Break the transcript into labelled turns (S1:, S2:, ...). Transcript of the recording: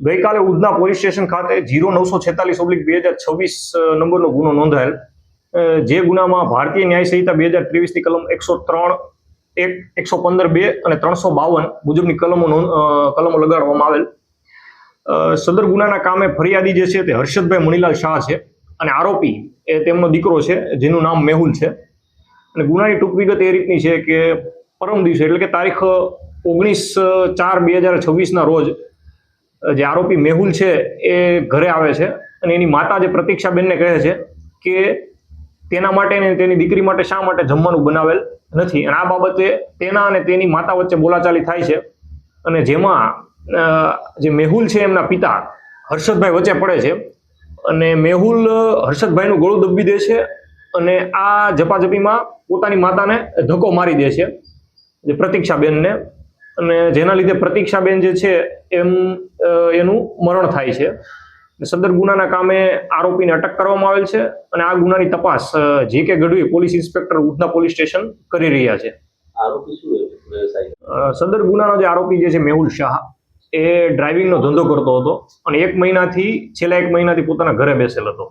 S1: ગઈકાલે Udhna police station ખાતે 0946/2026 નંબરનો ગુનો નોંધાયેલ, જે ગુનામાં ભારતીય ન્યાય સંહિતા 2023ની કલમ 103(1), 115(2) અને 352 મુજબની કલમો લગાડવામાં આવેલ. સદર ગુનાના કામે ફરિયાદી જે છે તે હર્ષદભાઈ મણીલાલ શાહ છે અને આરોપી એ તેમનો દીકરો છે જેનું નામ મેહુલ છે. અને ગુનાની ટૂંક વિગત એ રીતની છે કે પરમ દિવસે એટલે કે તારીખ 19/4/2026ના રોજ જે આરોપી મેહુલ છે એ ઘરે આવે છે અને એની માતા જે પ્રતીક્ષાબેનને કહે છે કે તેના માટે અને તેની દીકરી માટે શા માટે જમવાનું બનાવેલ નથી. અને આ બાબતે તેના અને તેની માતા વચ્ચે બોલાચાલી થાય છે અને જેમાં જે મેહુલ છે એમના પિતા હર્ષદભાઈ વચ્ચે પડે છે અને મેહુલ હર્ષદભાઈનું ગળું દબી દે છે અને આ ઝપાઝપીમાં પોતાની માતાને ધક્કો મારી દે છે, જે પ્રતીક્ષાબેનને, અને જેના લીધે પ્રતીક્ષાબેન જે છે એનું મરણ થાય છે. સદર ગુનાના કામે આરોપીને અટક કરવામાં આવેલ છે અને આ ગુનાની તપાસ J.K. Gadhvi police inspector Udhna police station કરી રહ્યા છે. સદર ગુનાનો જે આરોપી જે છે મેહુલ શાહ એ ડ્રાઇવિંગનો ધંધો કરતો હતો અને છેલ્લા એક મહિનાથી પોતાના ઘરે બેસેલ હતો.